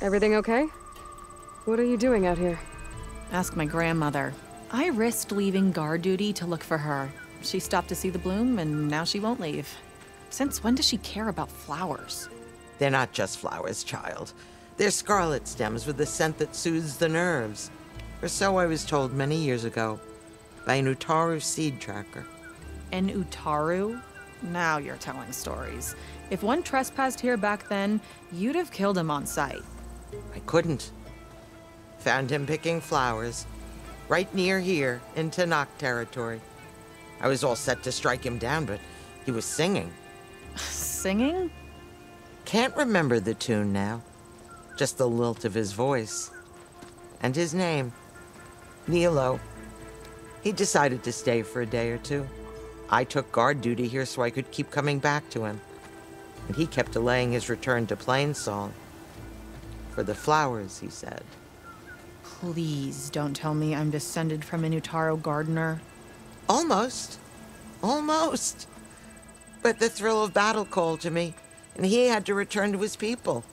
Everything okay? What are you doing out here? Ask my grandmother. I risked leaving guard duty to look for her. She stopped to see the bloom, and now she won't leave. Since when does she care about flowers? They're not just flowers, child. They're scarlet stems with a scent that soothes the nerves. Or so I was told many years ago by an Utaru seed tracker. An Utaru? Now you're telling stories. If one trespassed here back then, you'd have killed him on sight. I couldn't. Found him picking flowers, right near here in Tanakh territory. I was all set to strike him down, but he was singing. Singing? Can't remember the tune now. Just the lilt of his voice. And his name. Nilo. He decided to stay for a day or two. I took guard duty here so I could keep coming back to him. And he kept delaying his return to Plainsong. For the flowers, he said. Please don't tell me I'm descended from an Utaru gardener. Almost. Almost. But the thrill of battle called to me, and he had to return to his people.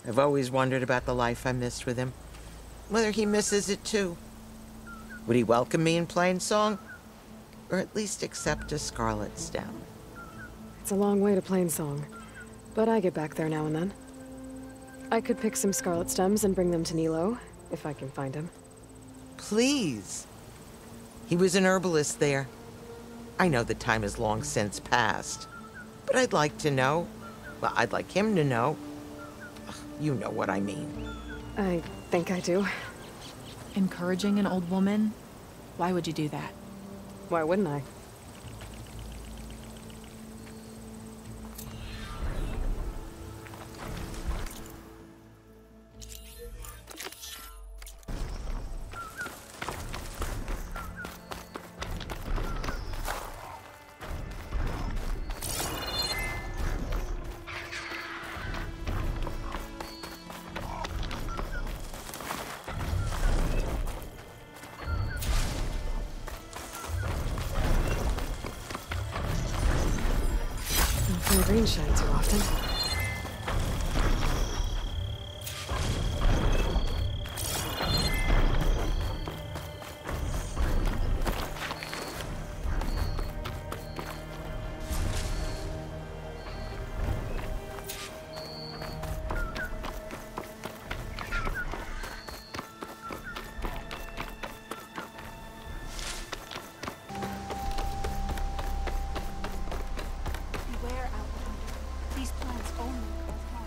I've always wondered about the life I missed with him. Whether he misses it too. Would he welcome me in Plainsong? Or at least accept a scarlet stem? It's a long way to Plainsong, but I get back there now and then. I could pick some scarlet stems and bring them to Nilo, if I can find him. Please. He was an herbalist there. I know the time has long since passed, but I'd like to know. Well, I'd like him to know. Ugh, you know what I mean. I think I do. Encouraging an old woman? Why would you do that? Why wouldn't I? The rain shine too often.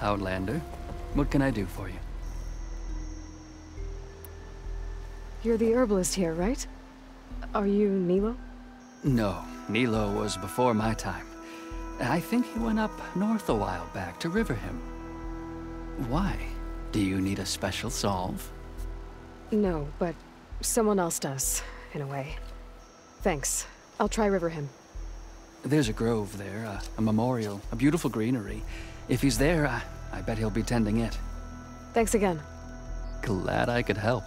Outlander, what can I do for you? You're the herbalist here, right? Are you Nilo? No, Nilo was before my time. I think he went up north a while back to Riverhim. Why? Do you need a special solve? No, but someone else does, in a way. Thanks. I'll try Riverhim. There's a grove there, a memorial, a beautiful greenery. If he's there, I bet he'll be tending it. Thanks again. Glad I could help.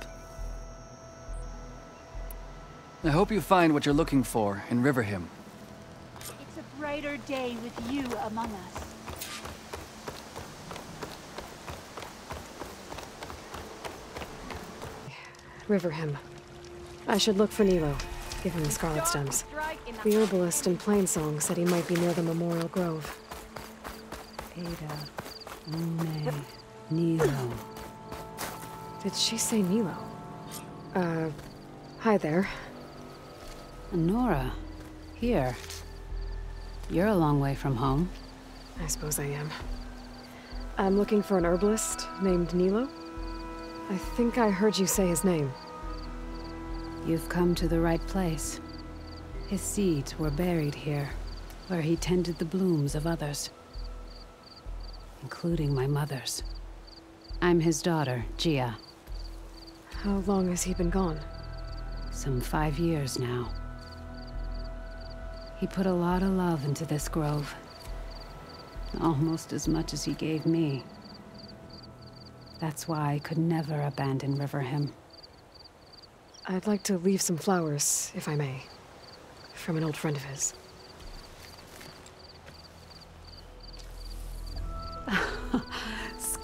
I hope you find what you're looking for in Riverhim. It's a brighter day with you among us. Riverhim. I should look for Nilo. Give him the scarlet stems. The herbalist in Plainsong said he might be near the Memorial Grove. Ada, Une, Nilo. Did she say Nilo? Hi there. Nora, here. You're a long way from home. I suppose I am. I'm looking for an herbalist named Nilo. I think I heard you say his name. You've come to the right place. His seeds were buried here, where he tended the blooms of others. Including my mother's. I'm his daughter, Gia. How long has he been gone? Some 5 years now. He put a lot of love into this grove. Almost as much as he gave me. That's why I could never abandon Riverhim. I'd like to leave some flowers, if I may. From an old friend of his.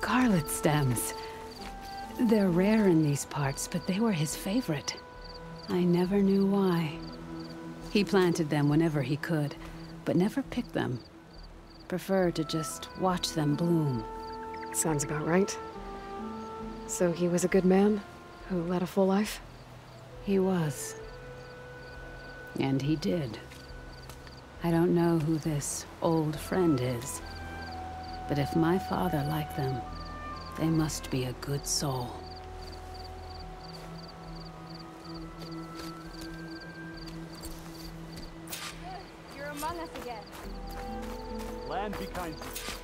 Scarlet stems. They're rare in these parts, but they were his favorite. I never knew why. He planted them whenever he could, but never picked them. Preferred to just watch them bloom. Sounds about right. So he was a good man who led a full life? He was. And he did. I don't know who this old friend is, but if my father liked them, they must be a good soul. You're among us again. Land be kind to you.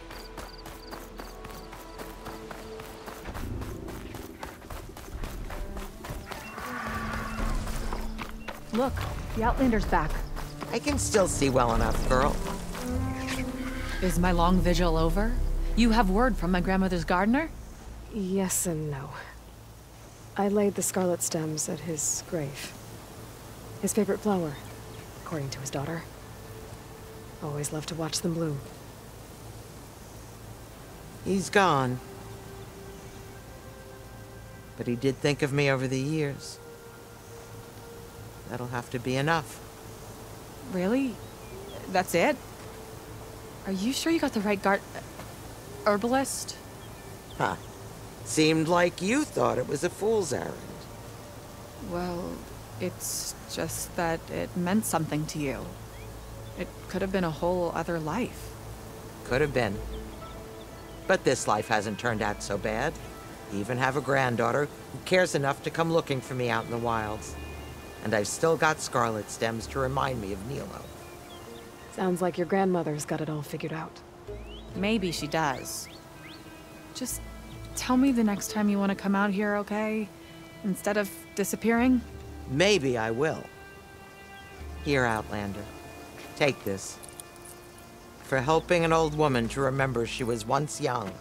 Look, the Outlander's back. I can still see well enough, girl. Is my long vigil over? You have word from my grandmother's gardener? Yes and no. I laid the scarlet stems at his grave. His favorite flower, according to his daughter. Always loved to watch them bloom. He's gone. But he did think of me over the years. That'll have to be enough. Really? That's it? Are you sure you got the right herbalist? Huh. Seemed like you thought it was a fool's errand. Well, it's just that it meant something to you. It could have been a whole other life. Could have been. But this life hasn't turned out so bad. I even have a granddaughter who cares enough to come looking for me out in the wilds. And I've still got scarlet stems to remind me of Nilo. Sounds like your grandmother's got it all figured out. Maybe she does. Just tell me the next time you want to come out here, okay? Instead of disappearing? Maybe I will. Here, Outlander. Take this. For helping an old woman to remember she was once young